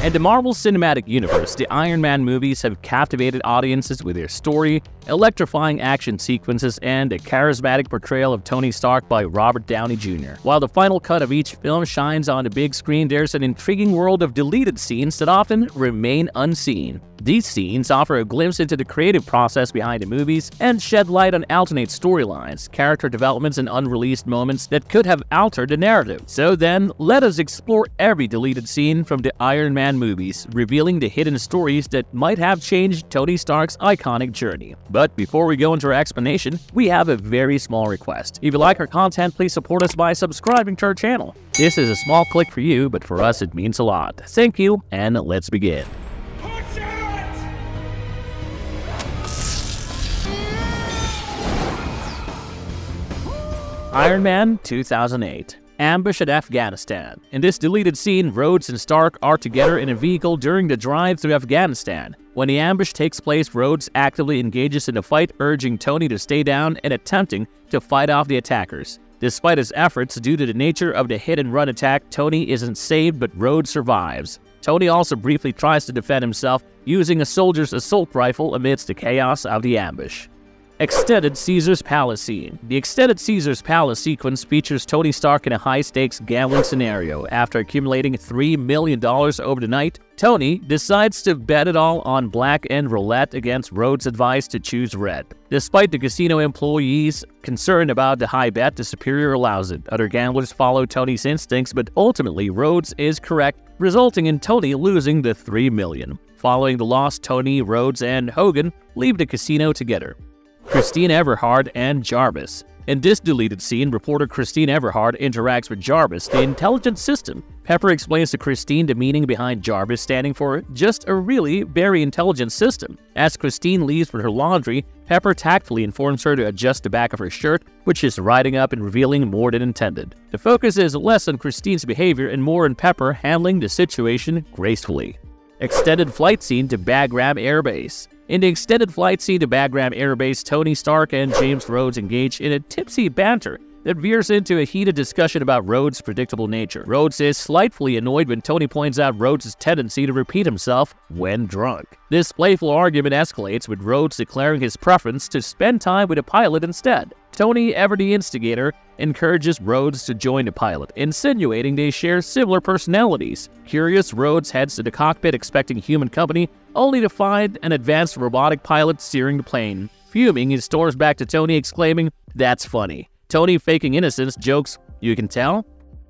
In the Marvel Cinematic Universe, the Iron Man movies have captivated audiences with their story, electrifying action sequences, and a charismatic portrayal of Tony Stark by Robert Downey Jr. While the final cut of each film shines on the big screen, there's an intriguing world of deleted scenes that often remain unseen. These scenes offer a glimpse into the creative process behind the movies and shed light on alternate storylines, character developments, and unreleased moments that could have altered the narrative. So then, let us explore every deleted scene from the Iron Man movies, revealing the hidden stories that might have changed Tony Stark's iconic journey. But before we go into our explanation, we have a very small request. If you like our content, please support us by subscribing to our channel. This is a small click for you, but for us it means a lot. Thank you, and let's begin. Iron Man 2008. Ambush at Afghanistan. In this deleted scene, Rhodes and Stark are together in a vehicle during the drive through Afghanistan. When the ambush takes place, Rhodes actively engages in the fight, urging Tony to stay down and attempting to fight off the attackers. Despite his efforts, due to the nature of the hit-and-run attack, Tony isn't saved, but Rhodes survives. Tony also briefly tries to defend himself using a soldier's assault rifle amidst the chaos of the ambush. Extended Caesar's Palace scene. The extended Caesar's Palace sequence features Tony Stark in a high-stakes gambling scenario. After accumulating $3 million over the night, Tony decides to bet it all on black and roulette against Rhodes' advice to choose red. Despite the casino employees' concern about the high bet, the superior allows it. Other gamblers follow Tony's instincts, but ultimately Rhodes is correct, resulting in Tony losing the $3 million. Following the loss, Tony, Rhodes, and Hogan leave the casino together. Christine Everhart and Jarvis. In this deleted scene, reporter Christine Everhart interacts with Jarvis, the intelligence system. Pepper explains to Christine the meaning behind Jarvis, standing for just a really very intelligent system. As Christine leaves for her laundry, Pepper tactfully informs her to adjust the back of her shirt, which is riding up and revealing more than intended. The focus is less on Christine's behavior and more on Pepper handling the situation gracefully. Extended flight scene to Bagram Air Base. In the extended flight scene to Bagram Air Base, Tony Stark and James Rhodes engage in a tipsy banter that veers into a heated discussion about Rhodes' predictable nature. Rhodes is slightly annoyed when Tony points out Rhodes' tendency to repeat himself when drunk. This playful argument escalates, with Rhodes declaring his preference to spend time with a pilot instead. Tony, ever the instigator, encourages Rhodes to join the pilot, insinuating they share similar personalities. Curious, Rhodes heads to the cockpit expecting human company, only to find an advanced robotic pilot steering the plane. Fuming, he storms back to Tony, exclaiming, "That's funny." Tony, faking innocence, jokes, "You can tell?"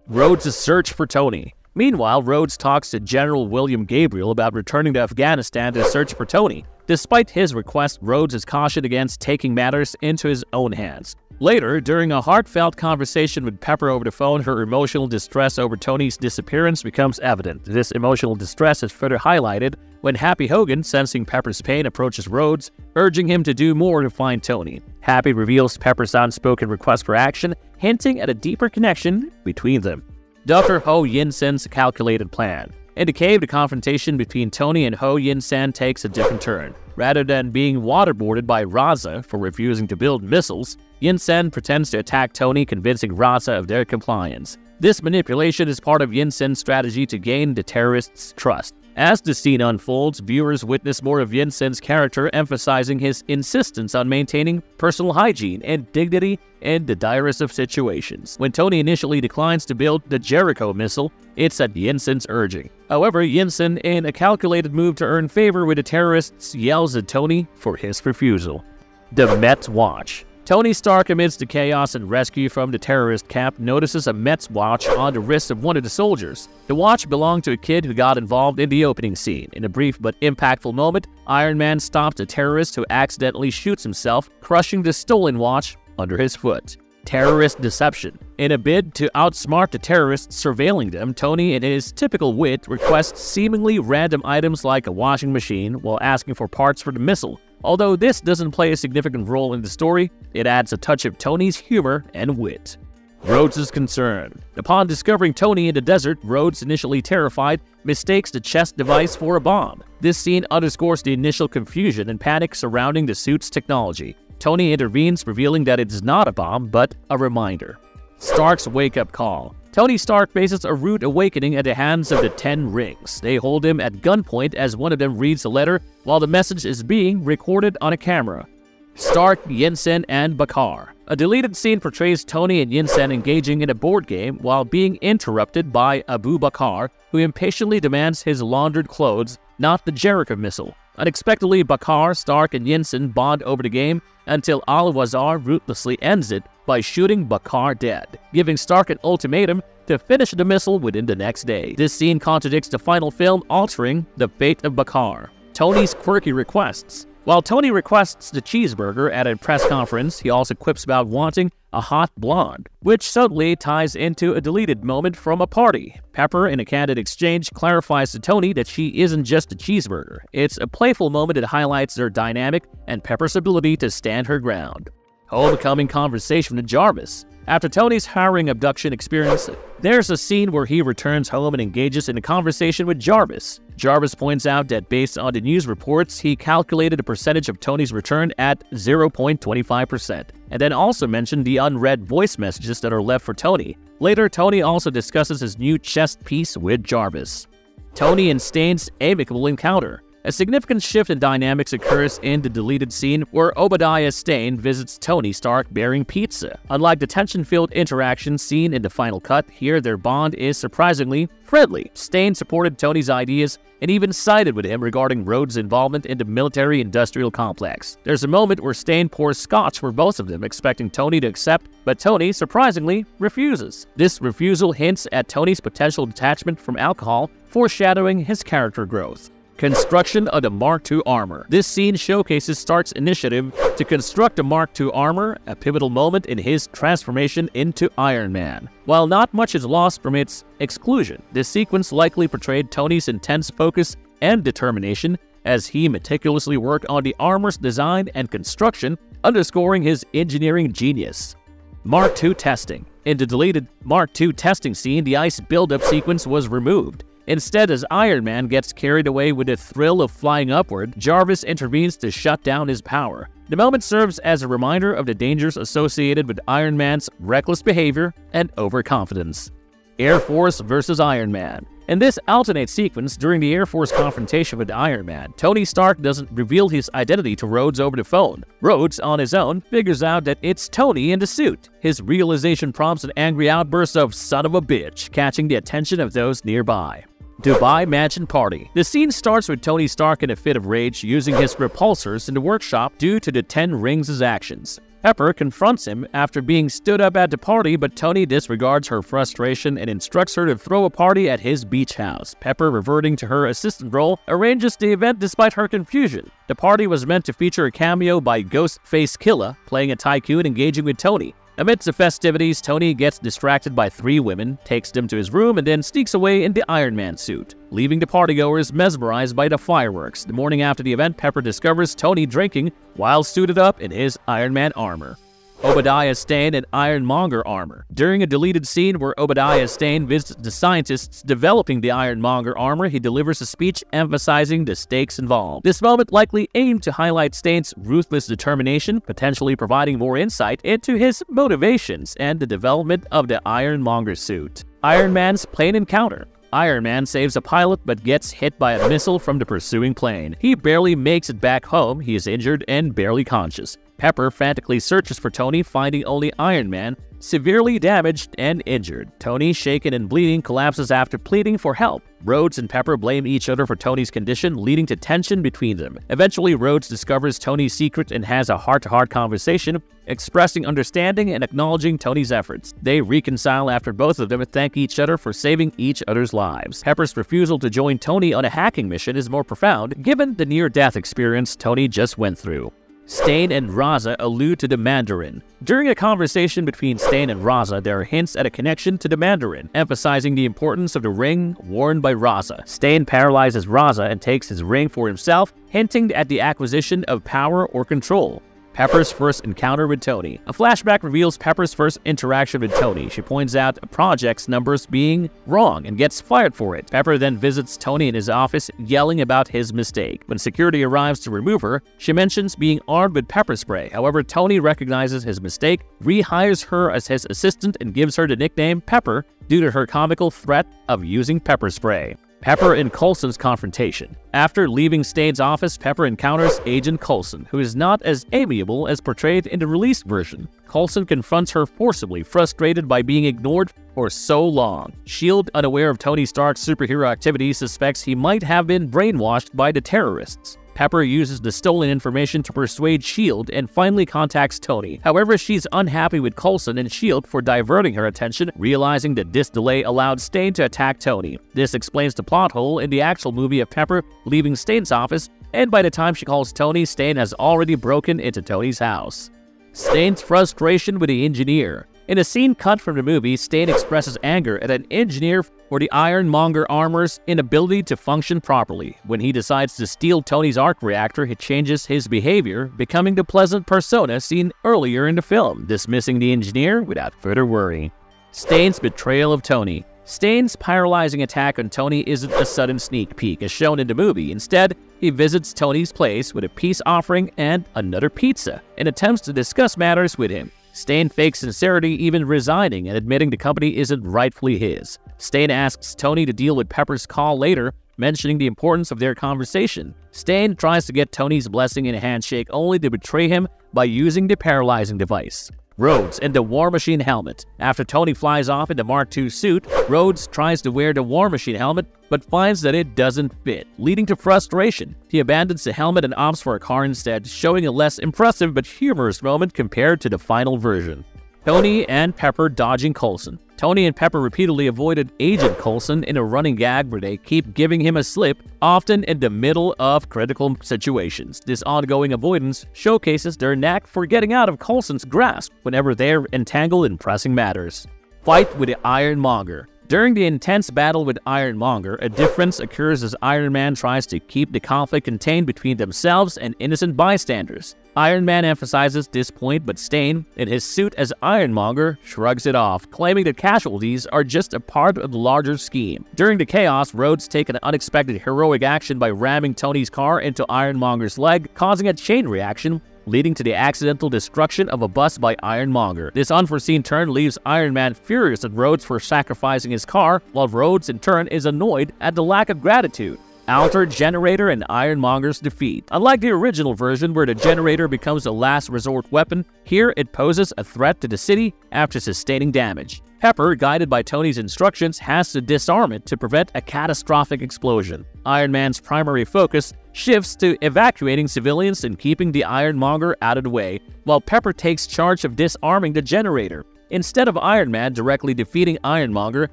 Rhodes' search for Tony. Meanwhile, Rhodes talks to General William Gabriel about returning to Afghanistan to search for Tony. Despite his request, Rhodes is cautioned against taking matters into his own hands. Later, during a heartfelt conversation with Pepper over the phone, her emotional distress over Tony's disappearance becomes evident. This emotional distress is further highlighted when Happy Hogan, sensing Pepper's pain, approaches Rhodes, urging him to do more to find Tony. Happy reveals Pepper's unspoken request for action, hinting at a deeper connection between them. Dr. Ho Yinsen's calculated plan. In the cave, the confrontation between Tony and Ho Yinsen takes a different turn. Rather than being waterboarded by Raza for refusing to build missiles, Yinsen pretends to attack Tony, convincing Raza of their compliance. This manipulation is part of Yinsen's strategy to gain the terrorists' trust. As the scene unfolds, viewers witness more of Yinsen's character, emphasizing his insistence on maintaining personal hygiene and dignity in the direst of situations. When Tony initially declines to build the Jericho missile, it's at Yinsen's urging. However, Yinsen, in a calculated move to earn favor with the terrorists, yells at Tony for his refusal. The Met Watch. Tony Stark, amidst the chaos and rescue from the terrorist camp, notices a Mets watch on the wrist of one of the soldiers. The watch belonged to a kid who got involved in the opening scene. In a brief but impactful moment, Iron Man stops a terrorist who accidentally shoots himself, crushing the stolen watch under his foot. Terrorist deception. In a bid to outsmart the terrorists surveilling them, Tony, in his typical wit, requests seemingly random items like a washing machine while asking for parts for the missile. Although this doesn't play a significant role in the story, it adds a touch of Tony's humor and wit. Rhodes' concern. Upon discovering Tony in the desert, Rhodes, initially terrified, mistakes the chest device for a bomb. This scene underscores the initial confusion and panic surrounding the suit's technology. Tony intervenes, revealing that it is not a bomb, but a reminder. Stark's wake-up call. Tony Stark faces a rude awakening at the hands of the Ten Rings. They hold him at gunpoint as one of them reads a letter while the message is being recorded on a camera. Stark, Yinsen, and Bakar. A deleted scene portrays Tony and Yinsen engaging in a board game while being interrupted by Abu Bakar, who impatiently demands his laundered clothes, not the Jericho missile. Unexpectedly, Bakar, Stark, and Yinsen bond over the game until Al-Wazar ruthlessly ends it by shooting Bakar dead, giving Stark an ultimatum to finish the missile within the next day. This scene contradicts the final film, altering the fate of Bakar. Tony's quirky requests. While Tony requests the cheeseburger at a press conference, he also quips about wanting a hot blonde, which subtly ties into a deleted moment from a party. Pepper, in a candid exchange, clarifies to Tony that she isn't just a cheeseburger. It's a playful moment that highlights their dynamic and Pepper's ability to stand her ground. Homecoming conversation with Jarvis. After Tony's harrowing abduction experience, there's a scene where he returns home and engages in a conversation with Jarvis. Jarvis points out that based on the news reports, he calculated the percentage of Tony's return at 0.25%, and then also mentioned the unread voice messages that are left for Tony. Later, Tony also discusses his new chess piece with Jarvis. Tony and Stane's amicable encounter. A significant shift in dynamics occurs in the deleted scene where Obadiah Stane visits Tony Stark bearing pizza. Unlike the tension-filled interaction seen in the final cut, here their bond is surprisingly friendly. Stane supported Tony's ideas and even sided with him regarding Rhodes' involvement in the military-industrial complex. There's a moment where Stane pours scotch for both of them, expecting Tony to accept, but Tony, surprisingly, refuses. This refusal hints at Tony's potential detachment from alcohol, foreshadowing his character growth. Construction of the Mark II armor. This scene showcases Stark's initiative to construct the Mark II armor, a pivotal moment in his transformation into Iron Man. While not much is lost from its exclusion, this sequence likely portrayed Tony's intense focus and determination as he meticulously worked on the armor's design and construction, underscoring his engineering genius. Mark II testing. In the deleted Mark II testing scene, the ice buildup sequence was removed. Instead, as Iron Man gets carried away with the thrill of flying upward, Jarvis intervenes to shut down his power. The moment serves as a reminder of the dangers associated with Iron Man's reckless behavior and overconfidence. Air Force versus Iron Man. In this alternate sequence, during the Air Force confrontation with Iron Man, Tony Stark doesn't reveal his identity to Rhodes over the phone. Rhodes, on his own, figures out that it's Tony in the suit. His realization prompts an angry outburst of "son of a bitch," catching the attention of those nearby. Dubai Mansion Party. The scene starts with Tony Stark in a fit of rage using his repulsors in the workshop due to the Ten Rings' actions. Pepper confronts him after being stood up at the party, but Tony disregards her frustration and instructs her to throw a party at his beach house. Pepper, reverting to her assistant role, arranges the event despite her confusion. The party was meant to feature a cameo by Ghostface Killah, playing a tycoon engaging with Tony. Amidst the festivities, Tony gets distracted by three women, takes them to his room, and then sneaks away in the Iron Man suit, leaving the partygoers mesmerized by the fireworks. The morning after the event, Pepper discovers Tony drinking while suited up in his Iron Man armor. Obadiah Stane and Ironmonger armor. During a deleted scene where Obadiah Stane visits the scientists developing the Ironmonger armor, he delivers a speech emphasizing the stakes involved. This moment likely aimed to highlight Stane's ruthless determination, potentially providing more insight into his motivations and the development of the Ironmonger suit. Iron Man's plane encounter. Iron Man saves a pilot but gets hit by a missile from the pursuing plane. He barely makes it back home. He is injured and barely conscious. Pepper frantically searches for Tony, finding only Iron Man, severely damaged and injured. Tony, shaken and bleeding, collapses after pleading for help. Rhodes and Pepper blame each other for Tony's condition, leading to tension between them. Eventually, Rhodes discovers Tony's secret and has a heart-to-heart conversation, expressing understanding and acknowledging Tony's efforts. They reconcile after both of them thank each other for saving each other's lives. Pepper's refusal to join Tony on a hacking mission is more profound, given the near-death experience Tony just went through. Stane and Raza allude to the Mandarin. During a conversation between Stane and Raza, there are hints at a connection to the Mandarin, emphasizing the importance of the ring worn by Raza. Stane paralyzes Raza and takes his ring for himself, hinting at the acquisition of power or control. Pepper's first encounter with Tony. A flashback reveals Pepper's first interaction with Tony. She points out a project's numbers being wrong and gets fired for it. Pepper then visits Tony in his office, yelling about his mistake. When security arrives to remove her, she mentions being armed with pepper spray. However, Tony recognizes his mistake, rehires her as his assistant, and gives her the nickname Pepper due to her comical threat of using pepper spray. Pepper and Coulson's confrontation. After leaving Stane's office, Pepper encounters Agent Coulson, who is not as amiable as portrayed in the released version. Coulson confronts her forcibly, frustrated by being ignored for so long. S.H.I.E.L.D., unaware of Tony Stark's superhero activities, suspects he might have been brainwashed by the terrorists. Pepper uses the stolen information to persuade S.H.I.E.L.D. and finally contacts Tony. However, she's unhappy with Coulson and S.H.I.E.L.D. for diverting her attention, realizing that this delay allowed Stane to attack Tony. This explains the plot hole in the actual movie of Pepper leaving Stane's office, and by the time she calls Tony, Stane has already broken into Tony's house. Stane's frustration with the engineer. In a scene cut from the movie, Stane expresses anger at an engineer for the Ironmonger armor's inability to function properly. When he decides to steal Tony's arc reactor, he changes his behavior, becoming the pleasant persona seen earlier in the film, dismissing the engineer without further worry. Stane's betrayal of Tony. Stane's paralyzing attack on Tony isn't a sudden sneak peek as shown in the movie. Instead, he visits Tony's place with a peace offering and another pizza, and attempts to discuss matters with him. Stane fakes sincerity, even resigning and admitting the company isn't rightfully his. Stane asks Tony to deal with Pepper's call later, mentioning the importance of their conversation. Stane tries to get Tony's blessing in a handshake only to betray him by using the paralyzing device. Rhodes and the War Machine helmet. After Tony flies off in the Mark II suit, Rhodes tries to wear the War Machine helmet but finds that it doesn't fit, leading to frustration. He abandons the helmet and opts for a car instead, showing a less impressive but humorous moment compared to the final version. Tony and Pepper dodging Coulson. Tony and Pepper repeatedly avoided Agent Coulson in a running gag where they keep giving him a slip, often in the middle of critical situations. This ongoing avoidance showcases their knack for getting out of Coulson's grasp whenever they're entangled in pressing matters. Fight with the Ironmonger. During the intense battle with Ironmonger, a difference occurs as Iron Man tries to keep the conflict contained between themselves and innocent bystanders. Iron Man emphasizes this point, but Stane, in his suit as Ironmonger, shrugs it off, claiming that casualties are just a part of the larger scheme. During the chaos, Rhodes takes an unexpected heroic action by ramming Tony's car into Ironmonger's leg, causing a chain reaction, leading to the accidental destruction of a bus by Ironmonger. This unforeseen turn leaves Iron Man furious at Rhodes for sacrificing his car, while Rhodes in turn is annoyed at the lack of gratitude. Altered Generator and Ironmonger's defeat. Unlike the original version where the generator becomes a last resort weapon, here it poses a threat to the city after sustaining damage. Pepper, guided by Tony's instructions, has to disarm it to prevent a catastrophic explosion. Iron Man's primary focus shifts to evacuating civilians and keeping the Ironmonger out of the way, while Pepper takes charge of disarming the generator. Instead of Iron Man directly defeating Ironmonger,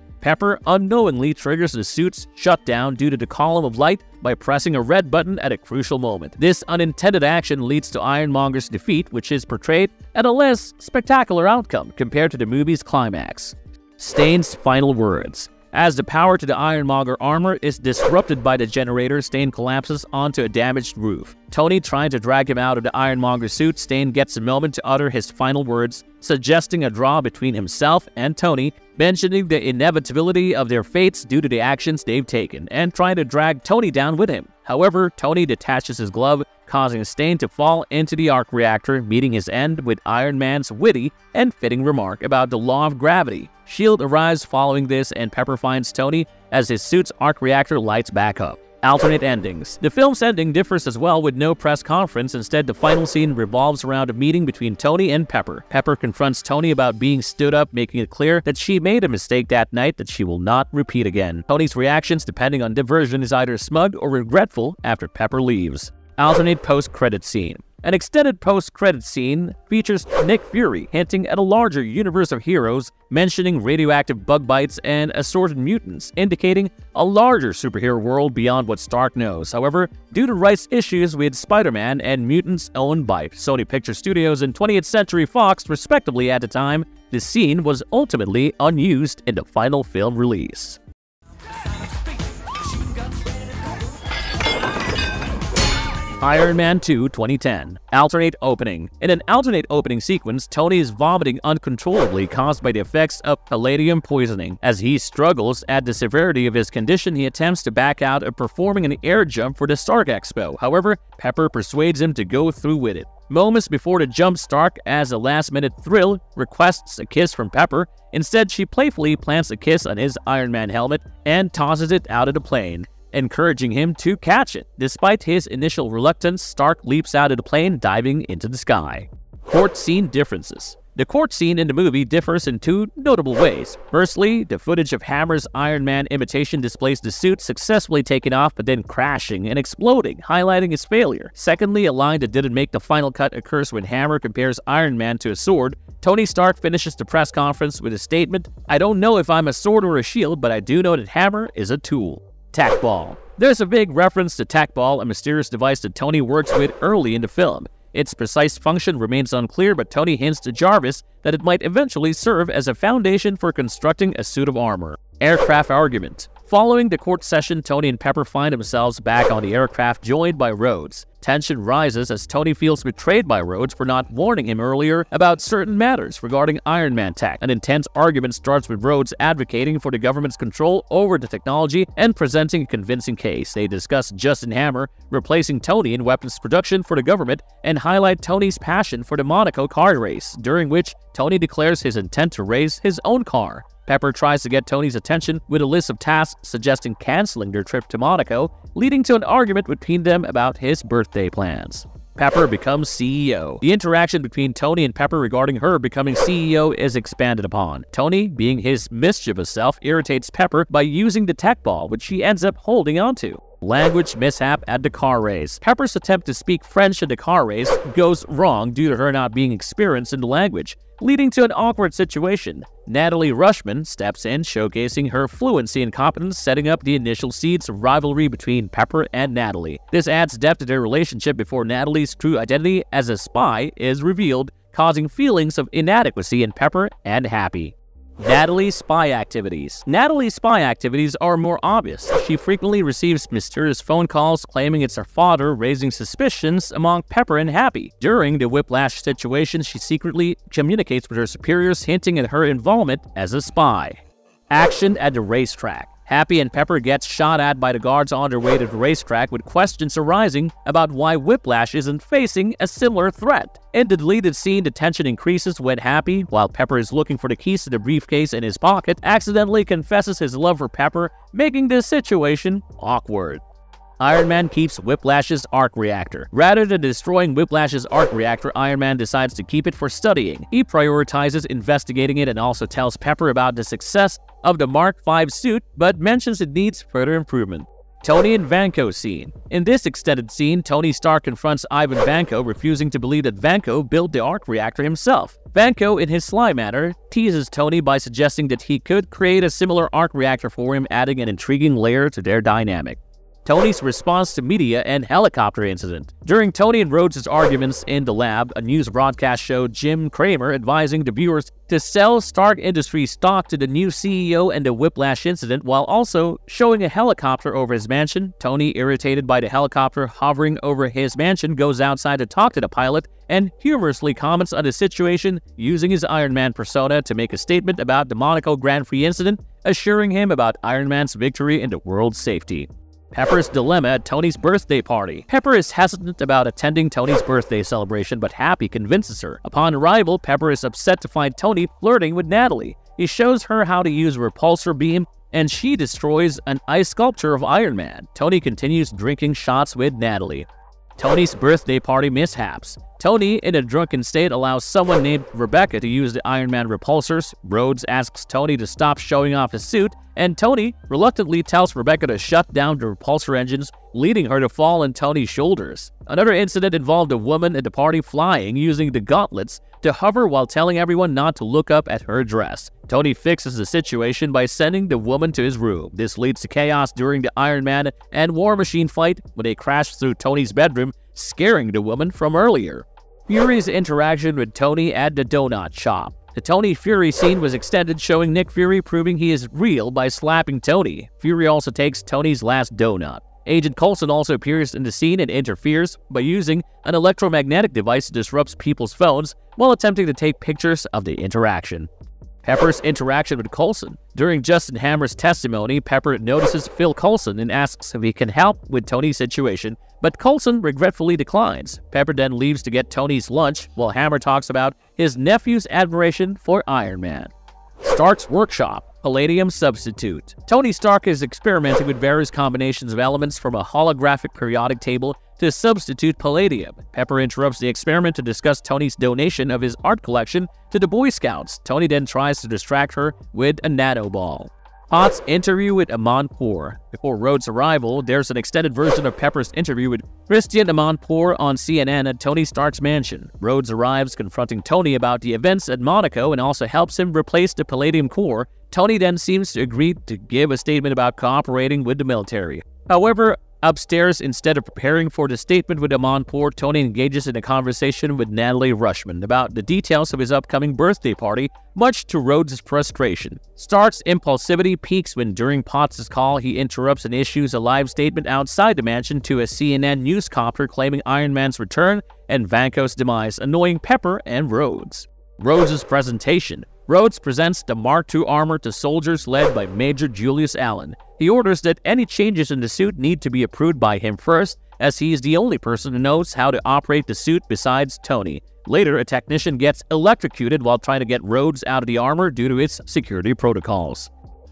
Pepper unknowingly triggers the suit's shutdown due to the column of light by pressing a red button at a crucial moment. This unintended action leads to Ironmonger's defeat, which is portrayed at a less spectacular outcome compared to the movie's climax. Stane's final words. As the power to the Ironmonger armor is disrupted by the generator, Stane collapses onto a damaged roof. Tony trying to drag him out of the Ironmonger suit, Stane gets a moment to utter his final words, suggesting a draw between himself and Tony, mentioning the inevitability of their fates due to the actions they've taken, and trying to drag Tony down with him. However, Tony detaches his glove, causing Stane to fall into the arc reactor, meeting his end with Iron Man's witty and fitting remark about the law of gravity. S.H.I.E.L.D. arrives following this, and Pepper finds Tony as his suit's arc reactor lights back up. Alternate endings. The film's ending differs as well, with no press conference. Instead, the final scene revolves around a meeting between Tony and Pepper. Pepper confronts Tony about being stood up, making it clear that she made a mistake that night that she will not repeat again. Tony's reactions, depending on the version, is either smug or regretful after Pepper leaves. Alternate post-credit scene. An extended post-credit scene features Nick Fury hinting at a larger universe of heroes, mentioning radioactive bug bites and assorted mutants, indicating a larger superhero world beyond what Stark knows. However, due to rights issues with Spider-Man and mutants owned by Sony Pictures Studios and 20th Century Fox, respectively at the time, the scene was ultimately unused in the final film release. Iron Man 2 2010 Alternate Opening. In an alternate opening sequence, Tony is vomiting uncontrollably caused by the effects of palladium poisoning. As he struggles at the severity of his condition, he attempts to back out of performing an air jump for the Stark Expo. However, Pepper persuades him to go through with it. Moments before the jump, Stark, as a last-minute thrill, requests a kiss from Pepper. Instead, she playfully plants a kiss on his Iron Man helmet and tosses it out of the plane, encouraging him to catch it. Despite his initial reluctance, Stark leaps out of the plane, diving into the sky. Court scene differences. The court scene in the movie differs in two notable ways. Firstly, the footage of Hammer's Iron Man imitation displays the suit successfully taking off but then crashing and exploding, highlighting his failure. Secondly, a line that didn't make the final cut occurs when Hammer compares Iron Man to a sword. Tony Stark finishes the press conference with a statement, "I don't know if I'm a sword or a shield, but I do know that Hammer is a tool." Tack Ball. There's a big reference to Tack Ball, a mysterious device that Tony works with early in the film. Its precise function remains unclear, but Tony hints to Jarvis that it might eventually serve as a foundation for constructing a suit of armor. Aircraft argument. Following the court session, Tony and Pepper find themselves back on the aircraft, joined by Rhodes. Tension rises as Tony feels betrayed by Rhodes for not warning him earlier about certain matters regarding Iron Man tech. An intense argument starts with Rhodes advocating for the government's control over the technology and presenting a convincing case. They discuss Justin Hammer replacing Tony in weapons production for the government and highlight Tony's passion for the Monaco car race, during which Tony declares his intent to race his own car. Pepper tries to get Tony's attention with a list of tasks suggesting canceling their trip to Monaco, leading to an argument between them about his birthday plans. Pepper becomes CEO. The interaction between Tony and Pepper regarding her becoming CEO is expanded upon. Tony, being his mischievous self, irritates Pepper by using the tech ball, which she ends up holding onto. Language mishap at the car race. Pepper's attempt to speak French at the car race goes wrong due to her not being experienced in the language, leading to an awkward situation. Natalie Rushman steps in, showcasing her fluency and competence, setting up the initial seeds of rivalry between Pepper and Natalie. This adds depth to their relationship before Natalie's true identity as a spy is revealed, causing feelings of inadequacy in Pepper and Happy. Natalie's spy activities. Natalie's spy activities are more obvious. She frequently receives mysterious phone calls claiming it's her father, raising suspicions among Pepper and Happy. During the Whiplash situation, she secretly communicates with her superiors, hinting at her involvement as a spy. Action at the racetrack. Happy and Pepper get shot at by the guards on their way to the racetrack, with questions arising about why Whiplash isn't facing a similar threat. In the deleted scene, the tension increases when Happy, while Pepper is looking for the keys to the briefcase in his pocket, accidentally confesses his love for Pepper, making this situation awkward. Iron Man keeps Whiplash's arc reactor. Rather than destroying Whiplash's arc reactor, Iron Man decides to keep it for studying. He prioritizes investigating it and also tells Pepper about the success of the Mark V suit, but mentions it needs further improvement. Tony and Vanko scene. In this extended scene, Tony Stark confronts Ivan Vanko, refusing to believe that Vanko built the arc reactor himself. Vanko, in his sly manner, teases Tony by suggesting that he could create a similar arc reactor for him, adding an intriguing layer to their dynamic. Tony's response to media and helicopter incident. During Tony and Rhodes' arguments in the lab, a news broadcast showed Jim Cramer advising the viewers to sell Stark Industries stock to the new CEO and the Whiplash incident, while also showing a helicopter over his mansion. Tony, irritated by the helicopter hovering over his mansion, goes outside to talk to the pilot and humorously comments on the situation, using his Iron Man persona to make a statement about the Monaco Grand Prix incident, assuring him about Iron Man's victory in the world's safety. Pepper's dilemma at Tony's birthday party. Pepper is hesitant about attending Tony's birthday celebration, but Happy convinces her. Upon arrival, Pepper is upset to find Tony flirting with Natalie. He shows her how to use a repulsor beam, and she destroys an ice sculpture of Iron Man. Tony continues drinking shots with Natalie. Tony's birthday party mishaps. Tony, in a drunken state, allows someone named Rebecca to use the Iron Man repulsors. Rhodes asks Tony to stop showing off his suit, and Tony reluctantly tells Rebecca to shut down the repulsor engines, leading her to fall on Tony's shoulders. Another incident involved a woman at the party flying, using the gauntlets to hover while telling everyone not to look up at her dress. Tony fixes the situation by sending the woman to his room. This leads to chaos during the Iron Man and War Machine fight when they crash through Tony's bedroom, scaring the woman from earlier. Fury's interaction with Tony at the donut shop. The Tony Fury scene was extended, showing Nick Fury proving he is real by slapping Tony. Fury also takes Tony's last donut. Agent Coulson also appears in the scene and interferes by using an electromagnetic device that disrupts people's phones while attempting to take pictures of the interaction. Pepper's interaction with Coulson. During Justin Hammer's testimony, Pepper notices Phil Coulson and asks if he can help with Tony's situation, but Coulson regretfully declines. Pepper then leaves to get Tony's lunch while Hammer talks about his nephew's admiration for Iron Man. Stark's workshop. Palladium substitute. Tony Stark is experimenting with various combinations of elements from a holographic periodic table to substitute palladium. Pepper interrupts the experiment to discuss Tony's donation of his art collection to the Boy Scouts. Tony then tries to distract her with a nanoball. Potts' interview with Amanpour. Before Rhodes' arrival, there's an extended version of Pepper's interview with Christian Amanpour on CNN at Tony Stark's mansion. Rhodes arrives confronting Tony about the events at Monaco and also helps him replace the Palladium core. Tony then seems to agree to give a statement about cooperating with the military. However, upstairs, instead of preparing for the statement with Amanpour, Tony engages in a conversation with Natalie Rushman about the details of his upcoming birthday party, much to Rhodes' frustration. Stark's impulsivity peaks when during Potts' call he interrupts and issues a live statement outside the mansion to a CNN newscopter claiming Iron Man's return and Vanko's demise, annoying Pepper and Rhodes. Rhodes' presentation. Rhodes presents the Mark II armor to soldiers led by Major Julius Allen. He orders that any changes in the suit need to be approved by him first, as he is the only person who knows how to operate the suit besides Tony. Later, a technician gets electrocuted while trying to get Rhodes out of the armor due to its security protocols.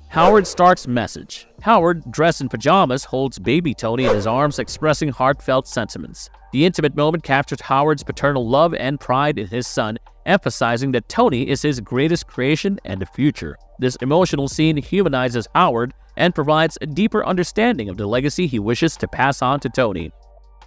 Howard Stark's message. Howard, dressed in pajamas, holds baby Tony in his arms, expressing heartfelt sentiments. The intimate moment captures Howard's paternal love and pride in his son, emphasizing that Tony is his greatest creation and the future. This emotional scene humanizes Howard and provides a deeper understanding of the legacy he wishes to pass on to Tony.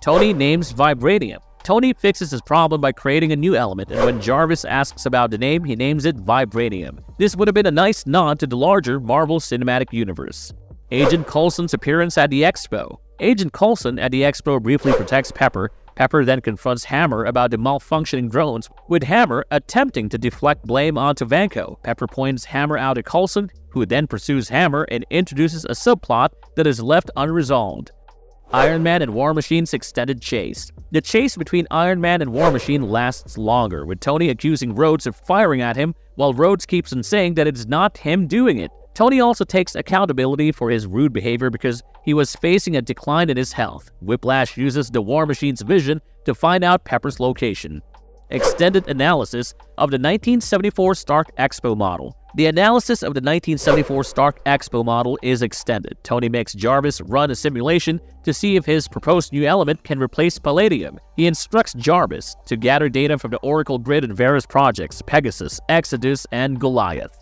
Tony names Vibranium. Tony fixes his problem by creating a new element, and when Jarvis asks about the name, he names it Vibranium. This would have been a nice nod to the larger Marvel Cinematic Universe. Agent Coulson's appearance at the Expo. Agent Coulson at the Expo briefly protects Pepper. Pepper then confronts Hammer about the malfunctioning drones, with Hammer attempting to deflect blame onto Vanko. Pepper points Hammer out at Coulson, who then pursues Hammer and introduces a subplot that is left unresolved. Iron Man and War Machine's extended chase. The chase between Iron Man and War Machine lasts longer, with Tony accusing Rhodes of firing at him, while Rhodes keeps on saying that it's not him doing it. Tony also takes accountability for his rude behavior because he was facing a decline in his health. Whiplash uses the War Machine's vision to find out Pepper's location. Extended analysis of the 1974 Stark Expo model. The analysis of the 1974 Stark Expo model is extended. Tony makes Jarvis run a simulation to see if his proposed new element can replace palladium. He instructs Jarvis to gather data from the Oracle grid and various projects, Pegasus, Exodus, and Goliath.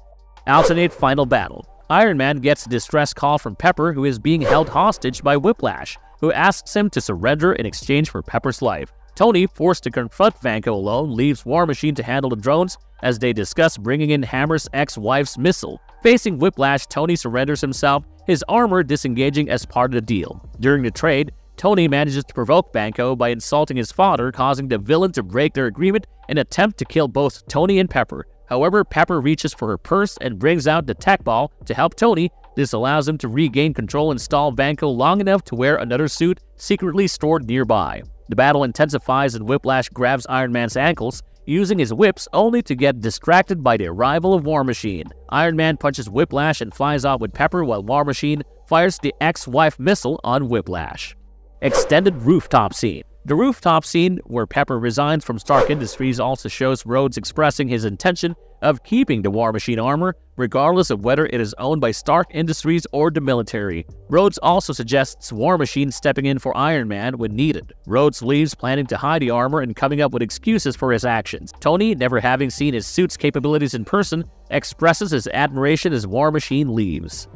Alternate final battle. Iron Man gets a distress call from Pepper, who is being held hostage by Whiplash, who asks him to surrender in exchange for Pepper's life. Tony, forced to confront Vanko alone, leaves War Machine to handle the drones as they discuss bringing in Hammer's ex-wife's missile. Facing Whiplash, Tony surrenders himself, his armor disengaging as part of the deal. During the trade, Tony manages to provoke Vanko by insulting his father, causing the villain to break their agreement and attempt to kill both Tony and Pepper. However, Pepper reaches for her purse and brings out the tech ball to help Tony. This allows him to regain control and stall Vanko long enough to wear another suit secretly stored nearby. The battle intensifies and Whiplash grabs Iron Man's ankles, using his whips only to get distracted by the arrival of War Machine. Iron Man punches Whiplash and flies off with Pepper while War Machine fires the ex-wife missile on Whiplash. Extended rooftop scene. The rooftop scene, where Pepper resigns from Stark Industries, also shows Rhodes expressing his intention of keeping the War Machine armor, regardless of whether it is owned by Stark Industries or the military. Rhodes also suggests War Machine stepping in for Iron Man when needed. Rhodes leaves, planning to hide the armor and coming up with excuses for his actions. Tony, never having seen his suit's capabilities in person, expresses his admiration as War Machine leaves.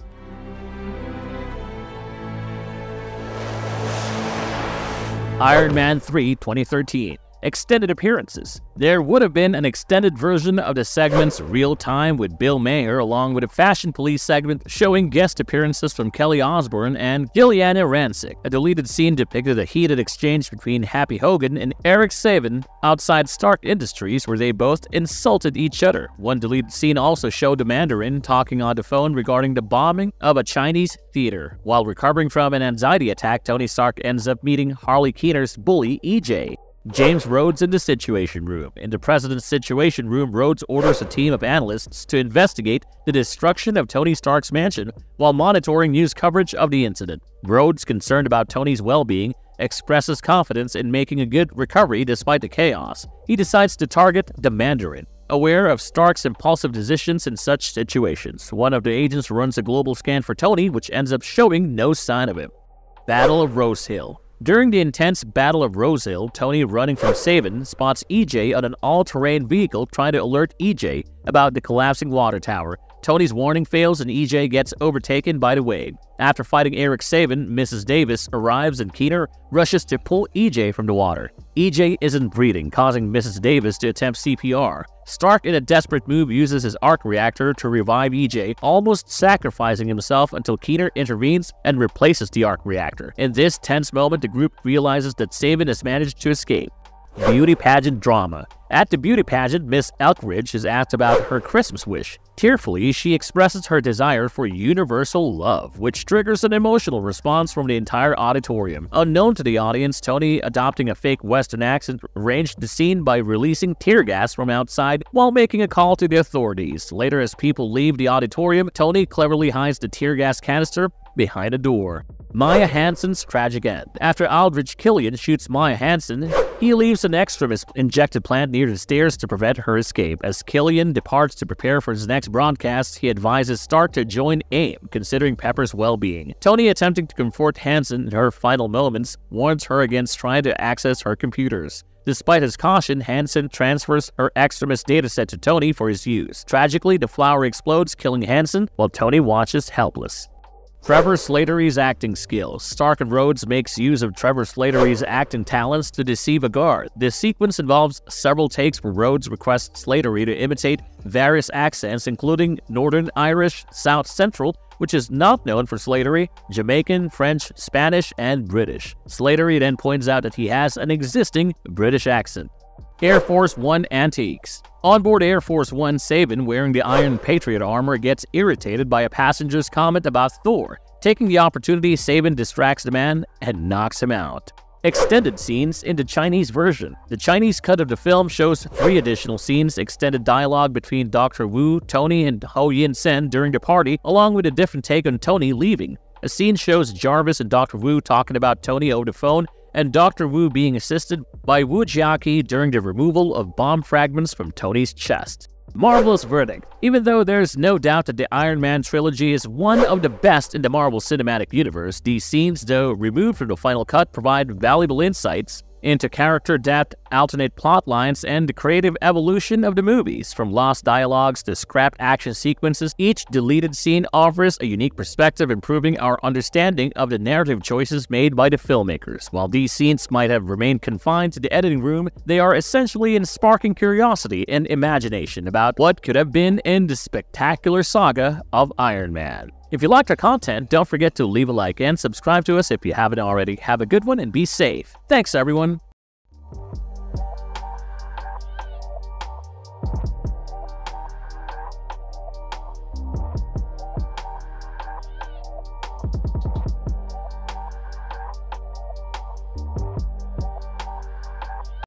Iron Man 3 2013. extended appearances. There would have been an extended version of the segment's Real Time with Bill Maher, along with a Fashion Police segment showing guest appearances from Kelly Osbourne and Giuliana Rancic. A deleted scene depicted a heated exchange between Happy Hogan and Eric Saban outside Stark Industries, where they both insulted each other. One deleted scene also showed the Mandarin talking on the phone regarding the bombing of a Chinese theater. While recovering from an anxiety attack, Tony Stark ends up meeting Harley Keener's bully, EJ. James Rhodes in the Situation Room. In the President's Situation Room, Rhodes orders a team of analysts to investigate the destruction of Tony Stark's mansion while monitoring news coverage of the incident. Rhodes, concerned about Tony's well-being, expresses confidence in making a good recovery despite the chaos. He decides to target the Mandarin. Aware of Stark's impulsive decisions in such situations, one of the agents runs a global scan for Tony, which ends up showing no sign of him. Battle of Rose Hill. During the intense Battle of Rose Hill, Tony, running from Saban, spots EJ on an all-terrain vehicle trying to alert EJ about the collapsing water tower. Tony's warning fails and EJ gets overtaken by the wave. After fighting Eric Saban, Mrs. Davis arrives and Keener rushes to pull EJ from the water. EJ isn't breathing, causing Mrs. Davis to attempt CPR. Stark, in a desperate move, uses his arc reactor to revive EJ, almost sacrificing himself until Keener intervenes and replaces the arc reactor. In this tense moment, the group realizes that Saban has managed to escape. Beauty pageant drama. At the beauty pageant, Miss Elkridge is asked about her Christmas wish. Tearfully, she expresses her desire for universal love, which triggers an emotional response from the entire auditorium. Unknown to the audience, Tony, adopting a fake Western accent, arranged the scene by releasing tear gas from outside while making a call to the authorities. Later, as people leave the auditorium, Tony cleverly hides the tear gas canister behind a door. Maya Hansen's tragic end. After Aldrich Killian shoots Maya Hansen, he leaves an extremist injected plant near the stairs to prevent her escape. As Killian departs to prepare for his next broadcast, he advises Stark to join AIM, considering Pepper's well-being. Tony, attempting to comfort Hansen in her final moments, warns her against trying to access her computers. Despite his caution, Hansen transfers her extremist dataset to Tony for his use. Tragically, the flower explodes, killing Hansen, while Tony watches helpless. Trevor Slattery's acting skills. Stark and Rhodes makes use of Trevor Slattery's acting talents to deceive a guard. This sequence involves several takes where Rhodes requests Slattery to imitate various accents, including Northern Irish, South Central, which is not known for Slattery, Jamaican, French, Spanish, and British. Slattery then points out that he has an existing British accent. Air Force One antiques. Onboard Air Force One, Saban, wearing the Iron Patriot armor, gets irritated by a passenger's comment about Thor. Taking the opportunity, Saban distracts the man and knocks him out. Extended scenes in the Chinese version. The Chinese cut of the film shows 3 additional scenes, extended dialogue between Dr. Wu, Tony, and Ho Yin Sen during the party, along with a different take on Tony leaving. A scene shows Jarvis and Dr. Wu talking about Tony over the phone, and Dr. Wu being assisted by Wu Jiaqi during the removal of bomb fragments from Tony's chest. Marvelous verdict. Even though there's no doubt that the Iron Man trilogy is one of the best in the Marvel Cinematic Universe, these scenes, though removed from the final cut, provide valuable insights into character depth, alternate plot lines, and the creative evolution of the movies. From lost dialogues to scrapped action sequences, each deleted scene offers a unique perspective, improving our understanding of the narrative choices made by the filmmakers. While these scenes might have remained confined to the editing room, they are essentially in sparking curiosity and imagination about what could have been in the spectacular saga of Iron Man. If you liked our content, don't forget to leave a like and subscribe to us if you haven't already. Have a good one and be safe. Thanks, everyone.